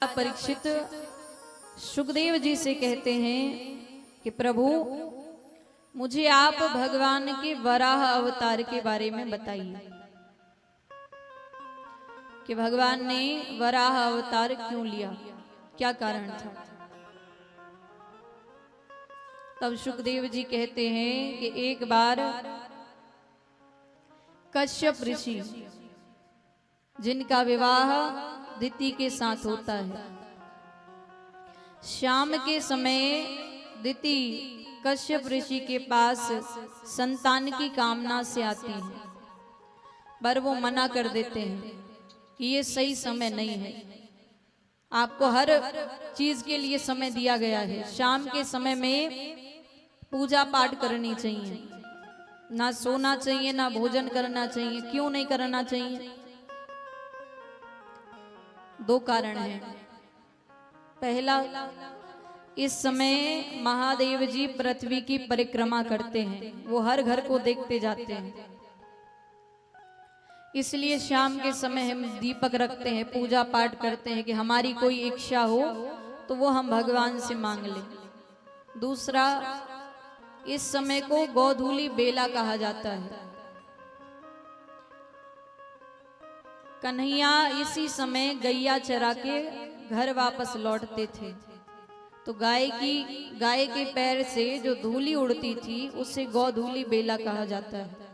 परीक्षित सुखदेव जी से कहते हैं कि प्रभु मुझे आप भगवान के वराह अवतार के बारे में बताइए कि भगवान ने वराह अवतार क्यों लिया, क्या कारण था। तब सुखदेव जी कहते हैं कि एक बार कश्यप ऋषि जिनका विवाह दिति के साथ होता है, शाम के समय दिति कश्यप ऋषि के पास संतान की कामना से आती है, पर वो मना कर देते हैं कि ये सही समय नहीं है, आपको हर चीज के लिए समय दिया गया है, शाम के समय में पूजा पाठ करनी चाहिए, ना सोना चाहिए ना भोजन करना चाहिए। क्यों नहीं करना चाहिए? दो कारण हैं। पहला, इस समय महादेव जी पृथ्वी की परिक्रमा करते हैं, वो हर घर को देखते जाते हैं, इसलिए शाम के समय हम दीपक रखते हैं, पूजा पाठ करते हैं कि हमारी कोई इच्छा हो तो वो हम भगवान से मांग लें। दूसरा, इस समय को गोधूली बेला कहा जाता है। कन्हैया इसी समय गैया चरा के घर वापस लौटते थे, तो गाय के पैर से जो धूली उड़ती थी उसे गोधूली बेला कहा जाता है।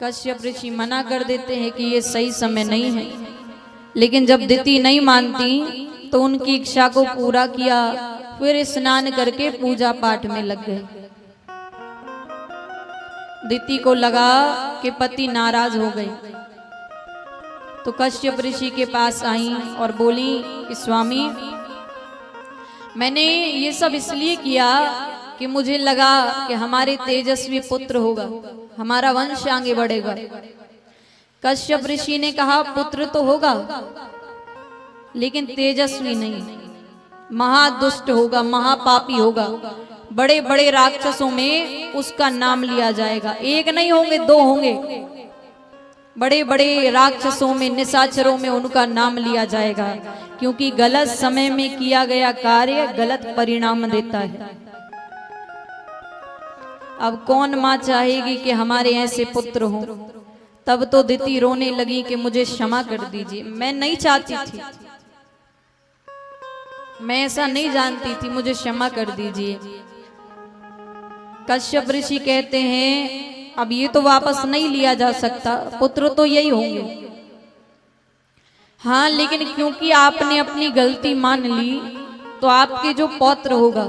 कश्यप ऋषि मना कर देते हैं कि ये सही समय नहीं है, लेकिन जब दिति नहीं मानती तो उनकी इच्छा को पूरा किया, फिर स्नान करके पूजा पाठ में लग गए। दिति को लगा कि पति नाराज हो गए, तो कश्यप ऋषि के पास आई और बोली कि स्वामी, मैंने ये सब इसलिए किया कि मुझे लगा कि हमारे तेजस्वी पुत्र होगा, हमारा वंश आगे बढ़ेगा। कश्यप ऋषि ने कहा पुत्र तो होगा लेकिन तेजस्वी नहीं, महादुष्ट होगा, महापापी होगा, बड़े बड़े राक्षसों में उसका नाम लिया जाएगा, एक नहीं होंगे दो होंगे, बड़े बड़े राक्षसों में निशाचरों में उनका नाम लिया जाएगा, क्योंकि गलत समय में किया गया कार्य गलत परिणाम देता है। अब कौन माँ चाहेगी कि हमारे ऐसे पुत्र हो। तब तो दिति रोने लगी कि मुझे क्षमा कर दीजिए, मैं नहीं चाहती थी, मैं ऐसा नहीं जानती थी, मुझे क्षमा कर दीजिए। कश्यप ऋषि कहते हैं अब ये तो वापस नहीं लिया जा सकता, पुत्र तो यही होंगे। हाँ, लेकिन क्योंकि आपने अपनी गलती मान ली तो आपके जो पौत्र होगा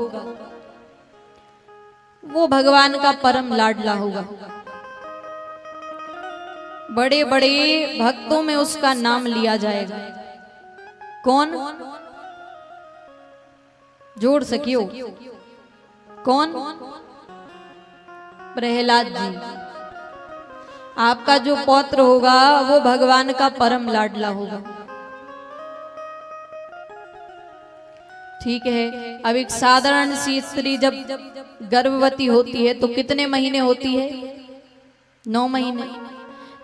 वो भगवान का परम लाडला होगा, बड़े बड़े भक्तों में उसका नाम लिया जाएगा। कौन? जोड़ सकियो कौन? प्रहलाद जी। आपका जो पौत्र होगा वो भगवान का परम लाडला होगा। ठीक है, अब एक साधारण सी स्त्री जब गर्भवती होती है तो कितने महीने होती है? 9 महीने।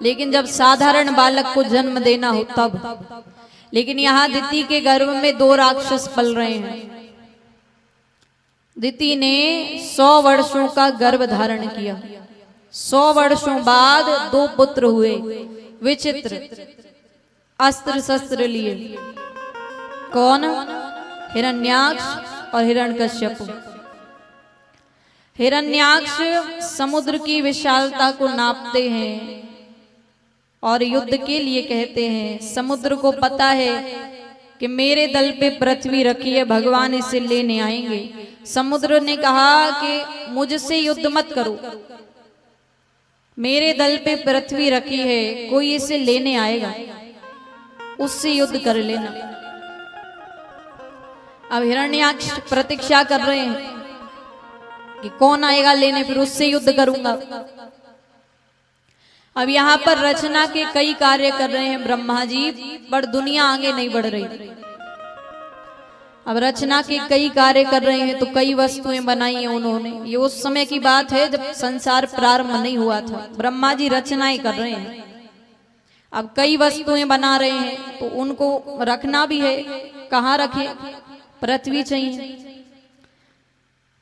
लेकिन जब साधारण बालक को जन्म देना हो तब, लेकिन यहाँ दिति के गर्भ में 2 राक्षस पल रहे हैं। दिति ने 100 वर्षों का गर्भ धारण किया, 100 वर्षों बाद 2 पुत्र हुए, विचित्र, अस्त्र शस्त्र लिए। कौन? हिरण्याक्ष और हिरण्यकश्यप। हिरण्याक्ष समुद्र की विशालता को नापते हैं और युद्ध के लिए कहते हैं। समुद्र को पता है कि मेरे दल पे पृथ्वी रखी है, भगवान इसे लेने आएंगे। समुद्र ने कहा कि मुझसे युद्ध मत करो, मेरे दल पे पृथ्वी रखी है, कोई इसे लेने आएगा, उससे युद्ध कर लेना। अब हिरण्याक्ष प्रतीक्षा कर रहे हैं कि कौन आएगा लेने, फिर उससे युद्ध करूंगा। अब यहाँ पर रचना के कई कार्य कर रहे हैं ब्रह्मा जी, पर दुनिया आगे नहीं बढ़ रही। अब रचना के कई कार्य कर रहे हैं तो कई वस्तुएं बनाई हैं उन्होंने। ये उस समय की बात है जब संसार प्रारंभ नहीं हुआ था, ब्रह्मा जी रचनाएं कर रहे हैं। अब कई वस्तुएं बना रहे हैं तो उनको रखना भी है, कहाँ रखें? पृथ्वी चाहिए।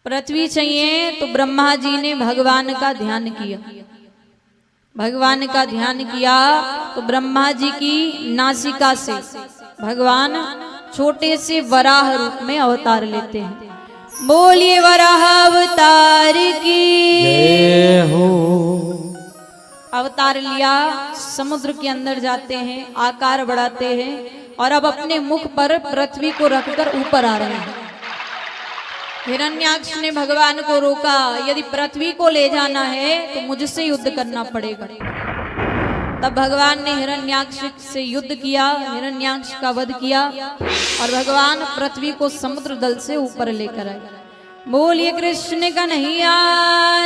पृथ्वी चाहिए तो ब्रह्मा जी ने भगवान का ध्यान किया। भगवान का ध्यान किया तो ब्रह्मा जी की नासिका से भगवान छोटे से वराह रूप में अवतार लेते हैं। बोलिए वराह अवतार की जय हो। अवतार लिया, समुद्र के अंदर जाते हैं, आकार बढ़ाते हैं और अब अपने मुख पर पृथ्वी को रखकर ऊपर आ रहे हैं। हिरण्याक्ष ने भगवान को रोका, यदि पृथ्वी को ले जाना है तो मुझसे युद्ध करना पड़ेगा। तब भगवान ने हिरण्याक्ष से युद्ध किया, हिरण्याक्ष का वध किया और भगवान पृथ्वी को समुद्र दल से ऊपर लेकर आए। बोलिए कृष्ण कन्हैया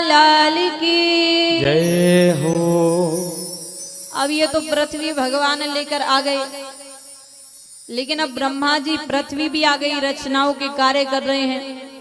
लाल की जय हो। अब ये तो पृथ्वी भगवान लेकर आ गए, लेकिन अब ब्रह्मा जी पृथ्वी भी आ गई, रचनाओं के कार्य कर रहे हैं।